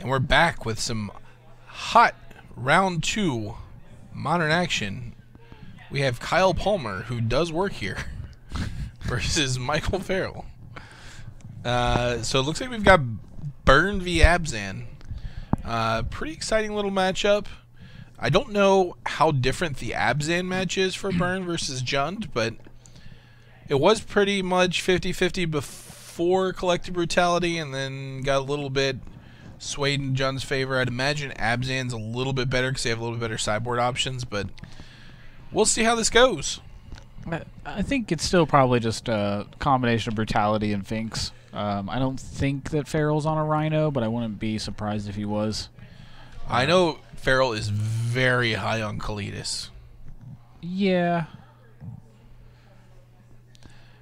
And we're back with some hot round 2 modern action. We have Kyle Palmer, who does work here, versus Michael Farrell. So it looks like we've got Burn v. Abzan. Pretty exciting little matchup. I don't know how different the Abzan match is for Burn versus Jund, but it was pretty much 50-50 before Collective Brutality, and then got a little bit swayed in Jund's favor. I'd imagine Abzan's a little bit better because they have a little bit better sideboard options, but we'll see how this goes. I think it's still probably just a combination of Brutality and Finks. I don't think that Farrell's on a Rhino, but I wouldn't be surprised if he was. I know Farrell is very high on Kalidas. Yeah.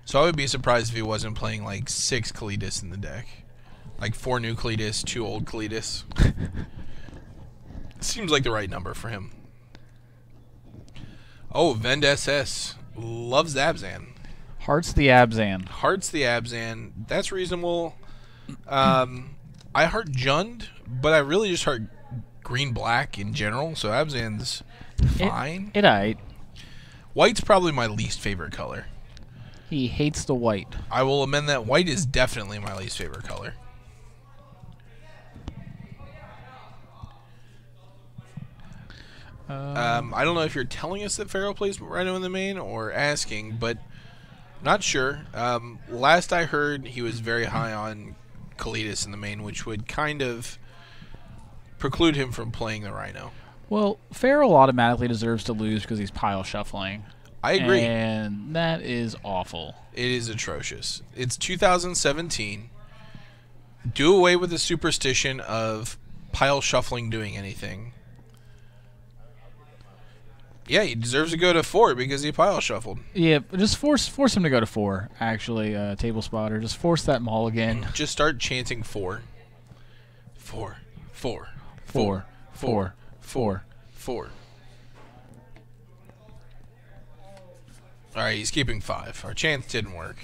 So I would be surprised if he wasn't playing like 6 Kalidas in the deck. Like 4 new Kalidas, 2 old Kalidas. Seems like the right number for him. Oh, Vend SS loves Abzan. Hearts the Abzan. Hearts the Abzan. That's reasonable. I heart Jund, but I really just heart green-black in general, so Abzan's fine. It aight. White's probably my least favorite color. He hates the white. I will amend that. White is definitely my least favorite color. I don't know if you're telling us that Farrell plays Rhino in the main or asking, but not sure. Last I heard, he was very high on Kalidas in the main, which would kind of preclude him from playing the Rhino. Well, Farrell automatically deserves to lose because he's pile shuffling. I agree. And that is awful. It is atrocious. It's 2017. Do away with the superstition of pile shuffling doing anything. Yeah, he deserves to go to 4 because he pile shuffled. Yeah, just force him to go to 4, actually, Table Spotter. Just force that mulligan. Just start chanting 4. 4. 4. 4. 4. 4. 4. Alright, he's keeping 5. Our chance didn't work.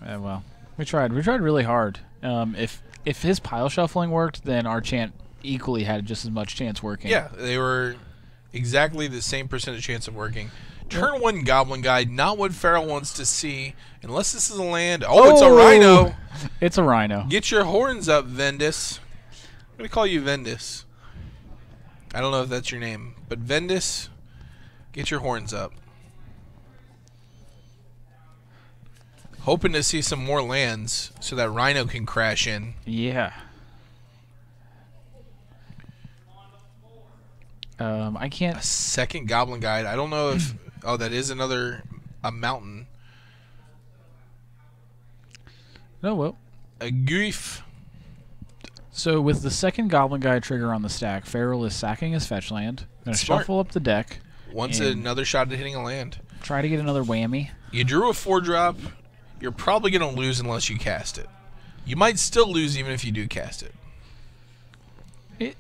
Well, we tried. We tried really hard. If his pile shuffling worked, then our chant equally had just as much chance working. Yeah, they were exactly the same percentage chance of working. Turn 1 Goblin Guide, not what Farrell wants to see, unless this is a land. Oh, it's a Rhino. It's a Rhino. Get your horns up, Vendis. I'm going to call you Vendis. I don't know if that's your name, but Vendis, get your horns up. Hoping to see some more lands so that Rhino can crash in. Yeah. I can't. A second Goblin Guide. I don't know if. Oh, that is a mountain. No, well. A Guif. So with the second Goblin Guide trigger on the stack, Farrell is sacking his fetch land. Going to shuffle up the deck. Wants another shot at hitting a land. Try to get another whammy. You drew a 4-drop. You're probably going to lose unless you cast it. You might still lose even if you do cast it.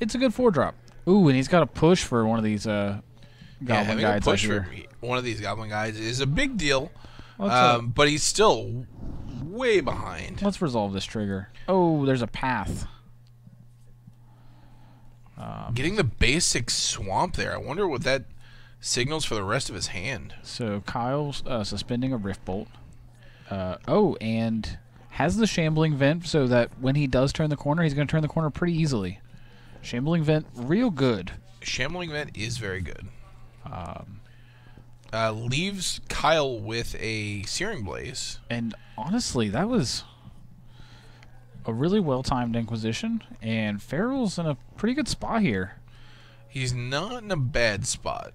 It's a good 4-drop. Ooh, and he's got a push for one of these Goblin Guides. A push for one of these Goblin Guides is a big deal, but he's still way behind. Let's resolve this trigger. Oh, there's a path. Getting the basic swamp there. I wonder what that signals for the rest of his hand. So Kyle's suspending a Rift Bolt. And has the Shambling Vent so that when he does turn the corner, he's going to turn the corner pretty easily. Shambling Vent, real good. Shambling Vent is very good. Leaves Kyle with a Searing Blaze. And honestly, that was a really well-timed Inquisition, and Farrell's in a pretty good spot here. He's not in a bad spot.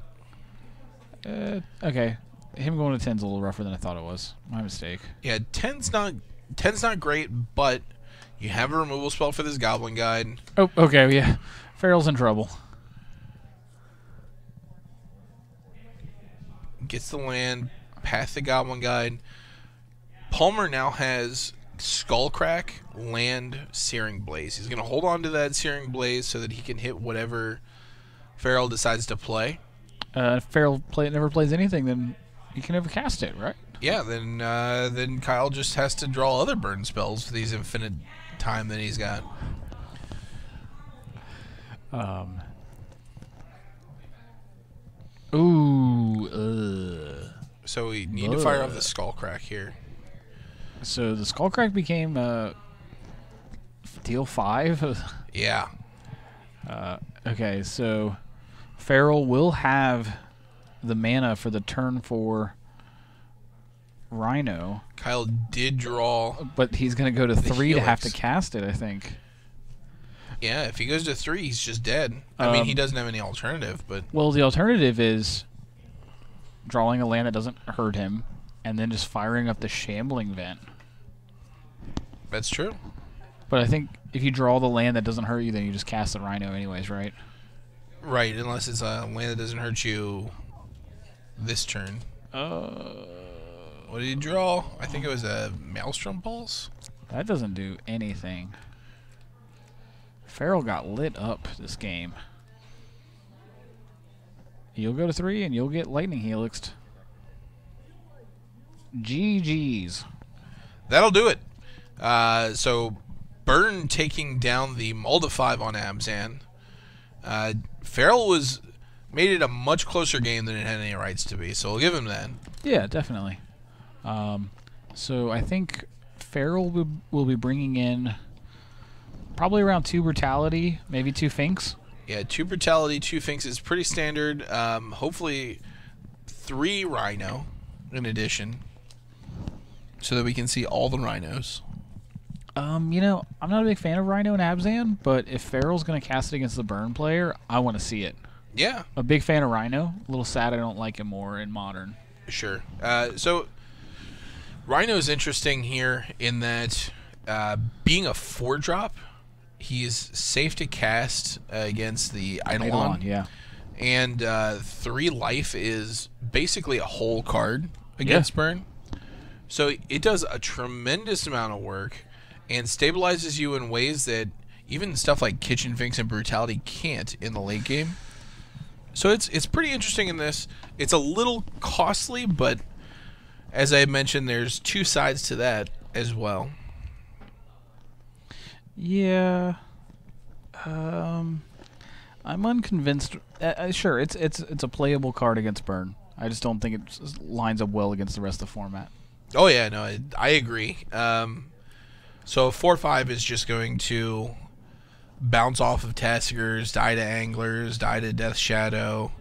Okay. Him going to 10's a little rougher than I thought it was. My mistake. Yeah, 10's not great, but you have a removal spell for this Goblin Guide. Oh, okay, yeah. Farrell's in trouble. Gets the land, past the Goblin Guide. Palmer now has Skullcrack, land, Searing Blaze. He's going to hold on to that Searing Blaze so that he can hit whatever Farrell decides to play. If Farrell never plays anything, then you can never cast it, right? Yeah, then Kyle just has to draw other burn spells for these infinite time that he's got. So we need to fire off the Skullcrack here. So the Skullcrack became deal 5. Yeah. Okay, so Farrell will have the mana for the turn 4 Rhino. Kyle did draw, but he's going to go to 3 Helix to have to cast it, I think. Yeah, if he goes to 3, he's just dead. I mean, he doesn't have any alternative, but... Well, the alternative is drawing a land that doesn't hurt him and then just firing up the Shambling Vent. That's true. But I think if you draw the land that doesn't hurt you, then you just cast the Rhino anyways, right? Right, unless it's a land that doesn't hurt you this turn. What did he draw? I think it was a Maelstrom Pulse? That doesn't do anything. Farrell got lit up this game. You'll go to 3 and you'll get Lightning Helixed. GG's. That'll do it. So, Burn taking down the Mulda 5 on Abzan. Farrell made it a much closer game than it had any rights to be, so we'll give him that. Yeah, definitely. So I think Farrell will be bringing in probably around 2 Brutality, maybe 2 Finks. Yeah, 2 Brutality, 2 Finks is pretty standard. Hopefully 3 Rhino in addition, so that we can see all the Rhinos. You know, I'm not a big fan of Rhino and Abzan, but if Farrell's going to cast it against the Burn player, I want to see it. Yeah. A big fan of Rhino. A little sad I don't like him more in Modern. Sure. So Rhino's interesting here in that being a 4-drop, he's safe to cast against the Eidolon. Yeah. And 3 life is basically a whole card against Burn. So it does a tremendous amount of work and stabilizes you in ways that even stuff like Kitchen Finks and Brutality can't in the late game. So it's pretty interesting in this. It's a little costly, but as I mentioned, there's 2 sides to that as well. Yeah. I'm unconvinced. Sure, it's a playable card against Burn. I just don't think it lines up well against the rest of the format. Oh yeah, no, I agree. So 4/5 is just going to bounce off of Tassigers, die to Anglers, die to Death Shadow.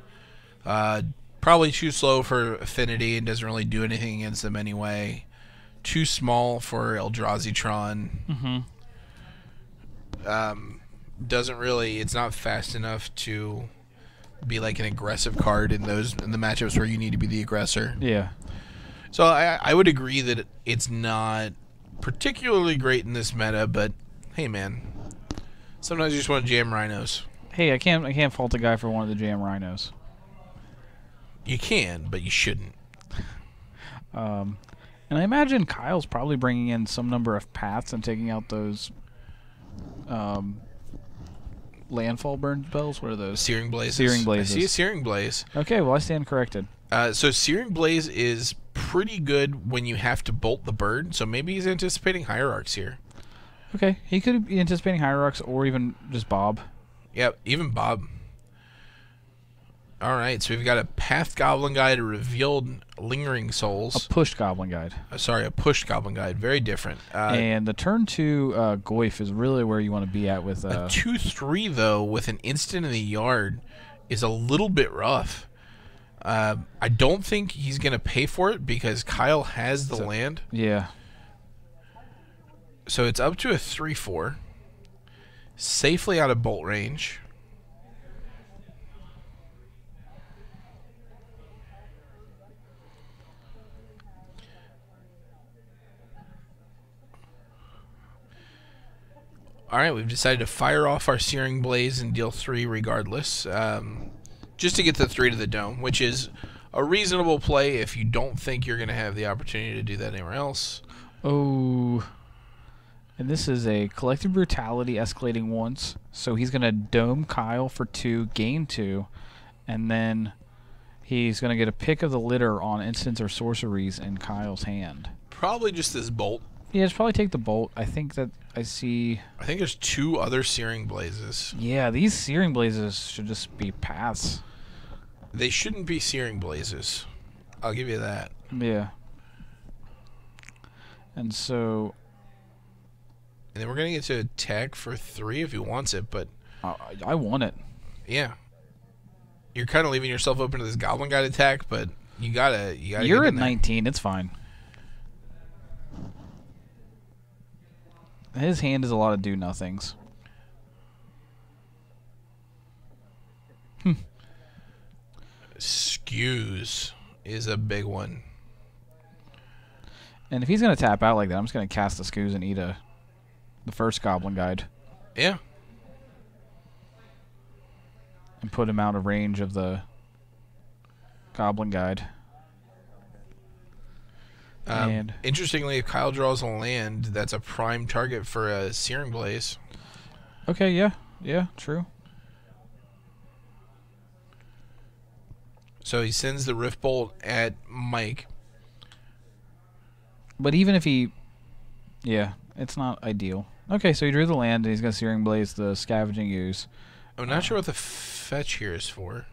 Probably too slow for Affinity and doesn't really do anything against them anyway. Too small for Eldrazi-tron. Doesn't really. It's not fast enough to be like an aggressive card in the matchups where you need to be the aggressor. Yeah. So I would agree that it's not particularly great in this meta, but hey, man, sometimes you just want to jam Rhinos. Hey, I can't fault a guy for wanting to jam Rhinos. You can, but you shouldn't. And I imagine Kyle's probably bringing in some number of paths and taking out those landfall burn spells. What are those? Searing Blazes. Searing Blazes. I see a Searing Blaze. Okay, well, I stand corrected. So Searing Blaze is pretty good when you have to bolt the bird, so maybe he's anticipating Hierarchs here. Okay, he could be anticipating Hierarchs or even just Bob. Yep, even Bob. Alright, so we've got a Path Goblin Guide, a Revealed Lingering Souls. A pushed Goblin Guide. Sorry, a pushed Goblin Guide. Very different. And the turn 2 Goyf is really where you want to be at with... a 2/3, though, with an instant in the yard is a little bit rough. I don't think he's going to pay for it because Kyle has the land. Yeah. So it's up to a 3/4. Safely out of bolt range. Alright, we've decided to fire off our Searing Blaze and deal 3 regardless. Just to get the 3 to the dome, which is a reasonable play if you don't think you're going to have the opportunity to do that anywhere else. Oh. And this is a Collective Brutality escalating once, so he's going to dome Kyle for 2, gain 2, and then he's going to get a pick of the litter on instants or sorceries in Kyle's hand. Probably just this bolt Yeah, just probably take the bolt. I think that I see... I think there's 2 other Searing Blazes. Yeah, these Searing Blazes should just be pass. They shouldn't be Searing Blazes. I'll give you that. Yeah. And so... And then we're going to get to attack for 3 if he wants it, but... I want it. Yeah. You're kind of leaving yourself open to this Goblin Guide attack, but you gotta You're at 19. It's fine. His hand is a lot of do-nothings. Skews is a big one. And if he's going to tap out like that, I'm just going to cast the Skews and eat the first Goblin Guide. Yeah. And put him out of range of the Goblin Guide. And interestingly, if Kyle draws a land, that's a prime target for a Searing Blaze. Okay, yeah, true. So he sends the Rift Bolt at Mike. But even if he... Yeah, it's not ideal. Okay, so he drew the land, and he's going to Searing Blaze the Scavenging Ooze. I'm not sure what the fetch here is for.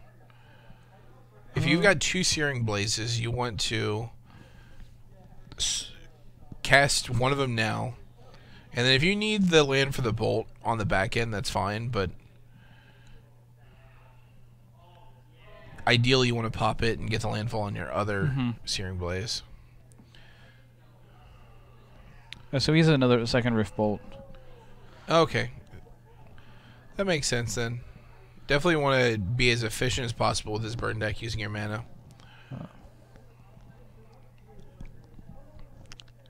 If you've got 2 Searing Blazes, you want to cast one of them now. And then if you need the land for the bolt on the back end, that's fine, but ideally you want to pop it and get the landfall on your other Searing Blaze. So he has another second Rift Bolt. Okay. That makes sense then. Definitely want to be as efficient as possible with this burn deck using your mana.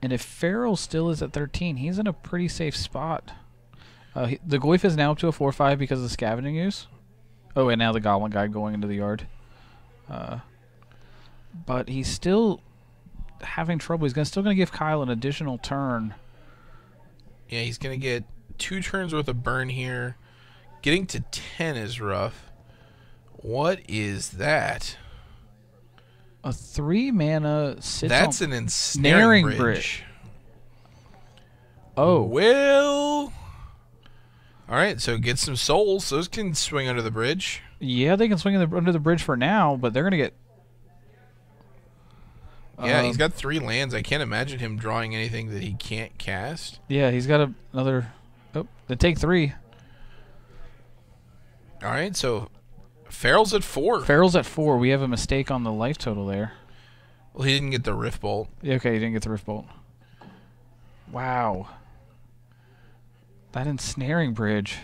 And if Farrell still is at 13, he's in a pretty safe spot. The Goyf is now up to a 4/5 because of the Scavenging Ooze. Oh, and now the Goblin Guide going into the yard. But he's still having trouble. He's still going to give Kyle an additional turn. Yeah, he's going to get 2 turns worth of burn here. Getting to 10 is rough. What is that? A 3 mana sits That's on an ensnaring bridge. Oh. Well. Alright, so get some souls. Those can swing under the bridge. Yeah, they can swing under the bridge for now, but they're going to get... Yeah, he's got 3 lands. I can't imagine him drawing anything that he can't cast. Yeah, he's got another... Oh, they take 3. Alright, so Farrell's at 4. Farrell's at 4. We have a mistake on the life total there. Well, he didn't get the Rift Bolt. Yeah, okay, he didn't get the Rift Bolt. Wow. That ensnaring bridge.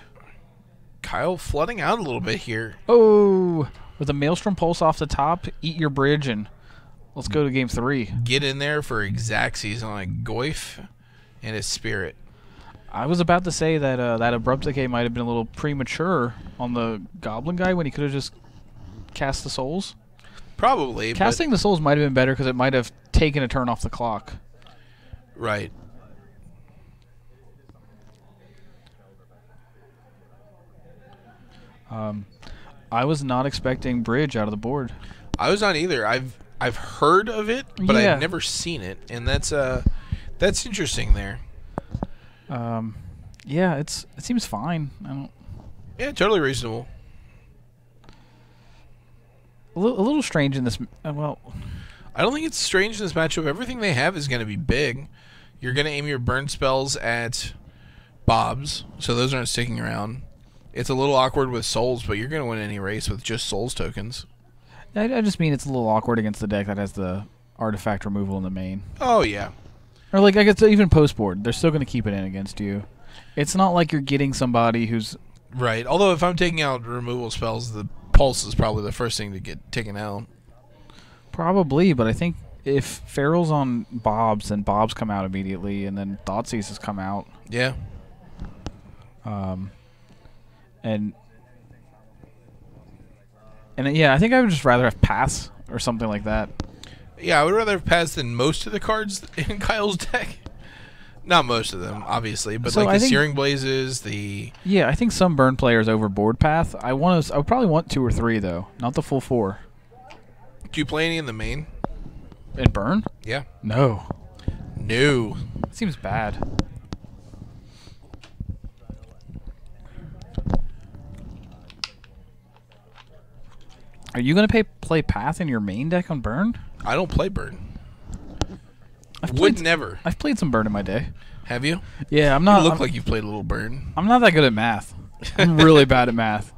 Kyle flooding out a little bit here. Oh! With a Maelstrom Pulse off the top, eat your bridge, and let's go to game 3. Get in there for Xaxes on a Goyf and his Spirit. I was about to say that that Abrupt Decay might have been a little premature on the Goblin guy when he could have just cast the Souls. Probably. Casting the Souls might have been better because it might have taken a turn off the clock. Right. I was not expecting Bridge out of the board. I was not either. I've heard of it, but Yeah. I've never seen it, and that's interesting there. Yeah, it seems fine. Yeah, totally reasonable. A little strange in this. Well, I don't think it's strange in this matchup. Everything they have is going to be big. You're going to aim your burn spells at Bobs, so those aren't sticking around. It's a little awkward with Souls, but you're going to win any race with just Souls tokens. I just mean it's a little awkward against the deck that has the artifact removal in the main. Oh, yeah. Or like I guess even post board, they're still going to keep it in against you. It's not like you're getting somebody who's... Right. Although if I'm taking out removal spells, the Pulse is probably the first thing to get taken out. Probably, but I think if Farrell's on Bob's, then Bob's come out immediately, and then Thoughtseize has come out. Yeah. And yeah, I think I would just rather have Pass or something like that. Yeah, I would rather have Pass than most of the cards in Kyle's deck. Not most of them, obviously, but So like I the think- Searing Blazes, the... Yeah, I think some burn players overboard Path. I would probably want 2 or 3 though, not the full 4. Do you play any in the main? And burn? Yeah. No. No. Seems bad. Are you going to play Path in your main deck on Burn? I don't play Burn. Never. I've played some Burn in my day. Have you? Yeah, I'm not. You look like you've played a little Burn. I'm not that good at math. I'm really bad at math.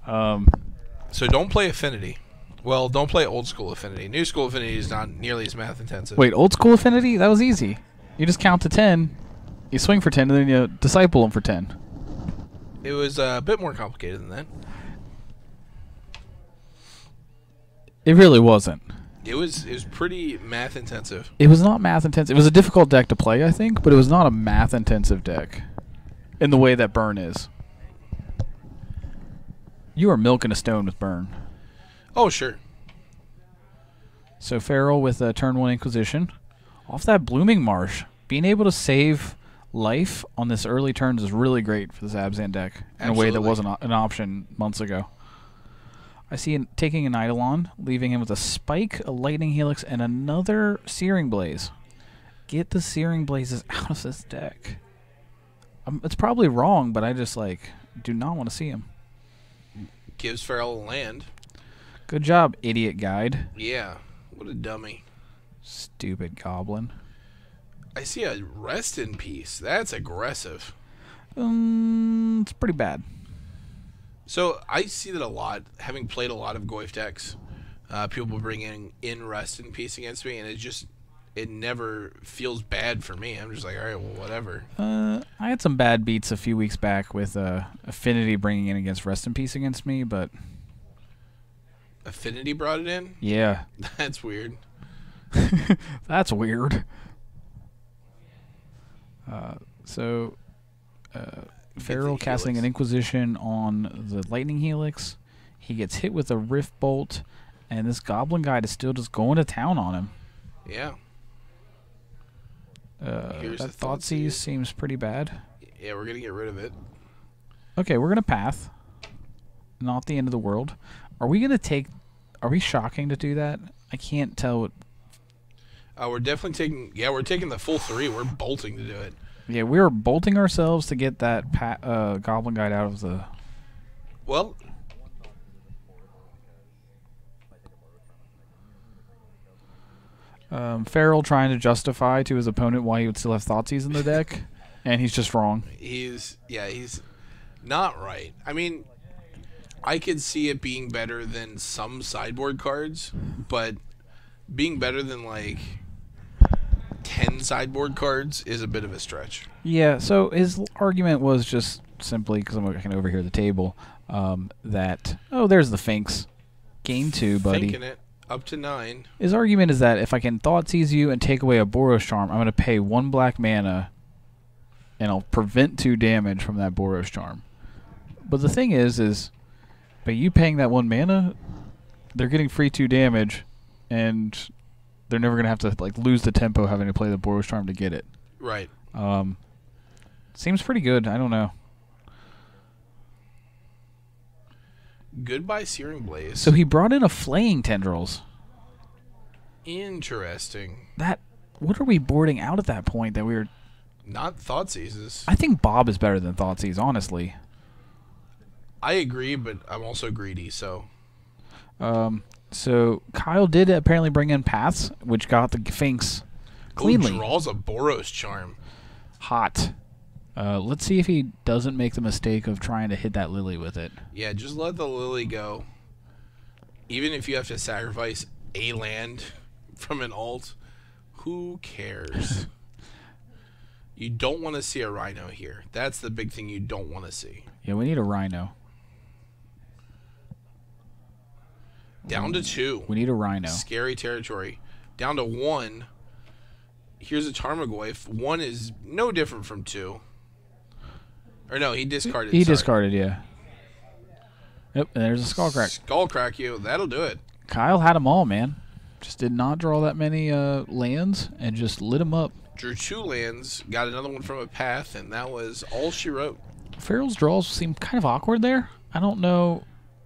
So don't play Affinity. Well, don't play old school Affinity. New school Affinity is not nearly as math intensive. Wait, old school Affinity? That was easy. You just count to 10, you swing for 10, and then you disciple them for 10. It was a bit more complicated than that. It really wasn't. It was pretty math intensive. It was not math intensive. It was a difficult deck to play, I think, but it was not a math intensive deck in the way that Burn is. You are milking a stone with Burn. Oh, sure. So Farrell with a turn 1 Inquisition. Off that Blooming Marsh, being able to save life on this early turns is really great for this Abzan deck in a way that wasn't an option months ago. I see him taking an Eidolon, leaving him with a Spike, a Lightning Helix, and another Searing Blaze. Get the Searing Blazes out of this deck. It's probably wrong, but I just, do not want to see him. Gives Farrell a land. Good job, idiot guide. Yeah, what a dummy. Stupid goblin. I see a Rest in Peace. That's aggressive. It's pretty bad. So I see that a lot, having played a lot of Goyf decks. People bring in Rest in Peace against me, and it never feels bad for me. I'm just like, all right, well, whatever. I had some bad beats a few weeks back with Affinity bringing in against Rest in Peace against me, but... Affinity brought it in? Yeah. That's weird. That's weird. Farrell casting an Inquisition on the Lightning Helix. He gets hit with a Rift Bolt, and this Goblin Guide is still just going to town on him. Yeah. That Thoughtseize seems pretty bad. Yeah, we're going to get rid of it. Okay, we're going to Path. Not the end of the world. Are we going to take... Are we shocking to do that? I can't tell what... We're definitely taking... Yeah, we're taking the full 3. We're bolting to do it. Yeah, we were bolting ourselves to get that Goblin Guide out of the... Well... Farrell trying to justify to his opponent why he would still have Thoughtseize in the deck, and he's just wrong. He's not right. I mean, I could see it being better than some sideboard cards, but being better than, 10 sideboard cards is a bit of a stretch. Yeah, so his argument was just simply, because I'm looking over here at the table, that, there's the Finks. Game 2, buddy. Finking it. Up to 9. His argument is that if I can Thoughtseize you and take away a Boros Charm, I'm going to pay 1 black mana, and I'll prevent 2 damage from that Boros Charm. But the thing is by you paying that 1 mana, they're getting free 2 damage, and they're never going to have to lose the tempo having to play the Boros Charm to get it. Right. Seems pretty good. I don't know. Goodbye, Searing Blaze. So he brought in a Flaying Tendrils. Interesting. What are we boarding out at that point that we were... Not Thoughtseizes. I think Bob is better than Thoughtseize, honestly. I agree, but I'm also greedy, so... So Kyle did apparently bring in Paths, which got the Finks cleanly. Draws a Boros Charm. Hot. Let's see if he doesn't make the mistake of trying to hit that Lily with it. Yeah, just let the Lily go. Even if you have to sacrifice a land from an alt, who cares? You don't want to see a Rhino here. That's the big thing you don't want to see. Yeah, we need a Rhino. Down to 2. We need a Rhino. Scary territory. Down to 1. Here's a Tarmogoyf. 1 is no different from 2. Or no, he discarded. He discarded, yeah. Yep, and there's a Skullcrack. Skullcrack you. That'll do it. Kyle had them all, man. Just did not draw that many lands and just lit them up. Drew 2 lands, got another one from a Path, and that was all she wrote. Farrell's draws seem kind of awkward there. I don't know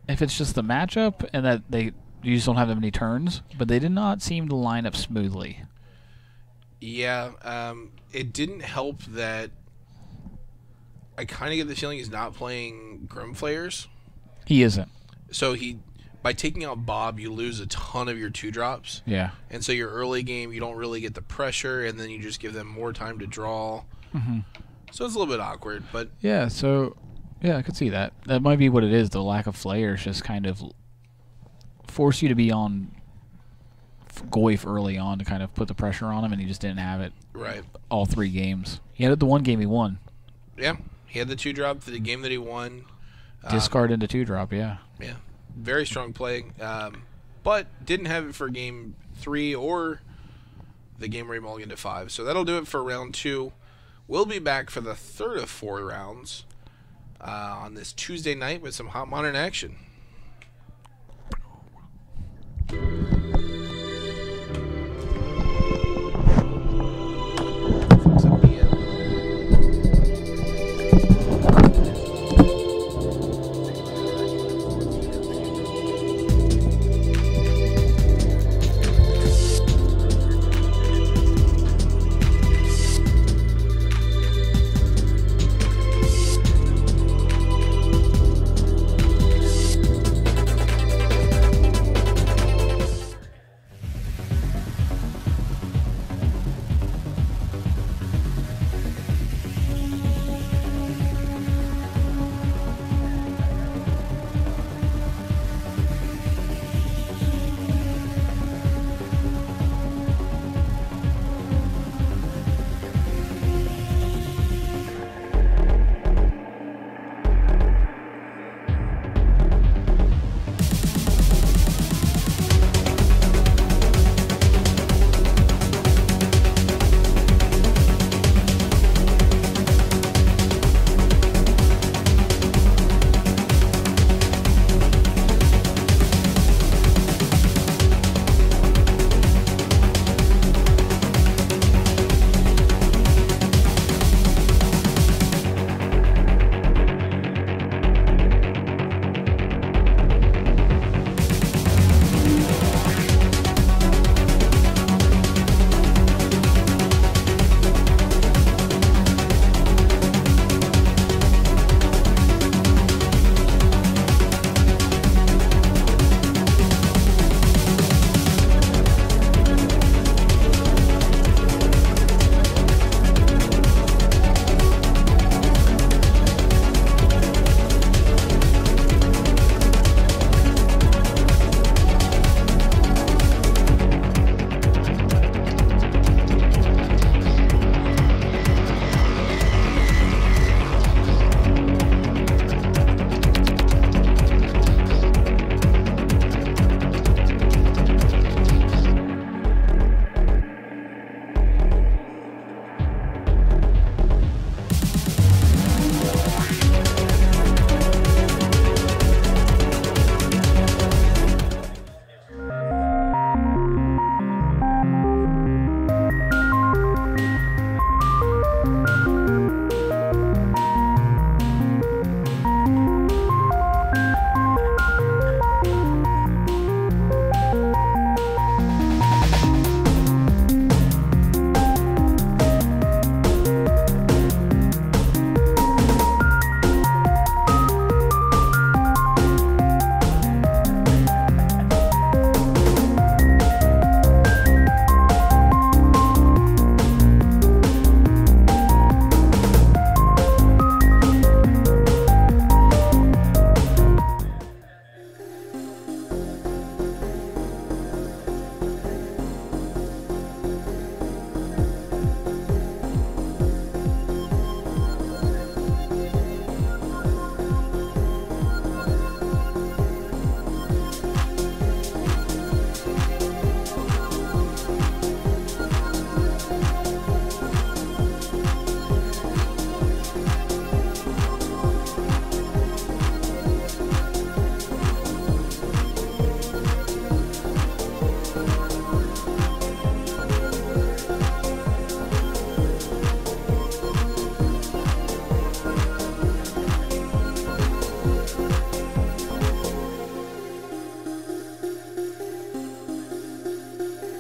if it's just the matchup and that you just don't have that many turns, but they did not seem to line up smoothly. Yeah, it didn't help that I kind of get the feeling he's not playing Grimflayers. He isn't. So by taking out Bob, you lose a ton of your 2-drops. Yeah. And so your early game, you don't really get the pressure, and then you just give them more time to draw. Mm-hmm. So it's a little bit awkward, but... Yeah, so... Yeah, I could see that. That might be what it is. The lack of flayers just kind of force you to be on Goyf early on to kind of put the pressure on him, and he just didn't have it. Right. All 3 games. He had it the one game he won. Yeah, he had the 2-drop for the game that he won. Discard into 2-drop, yeah. Yeah, very strong play. But didn't have it for game 3 or the game where he mulliganed to 5. So that'll do it for round 2. We'll be back for the third of 4 rounds on this Tuesday night with some hot modern action.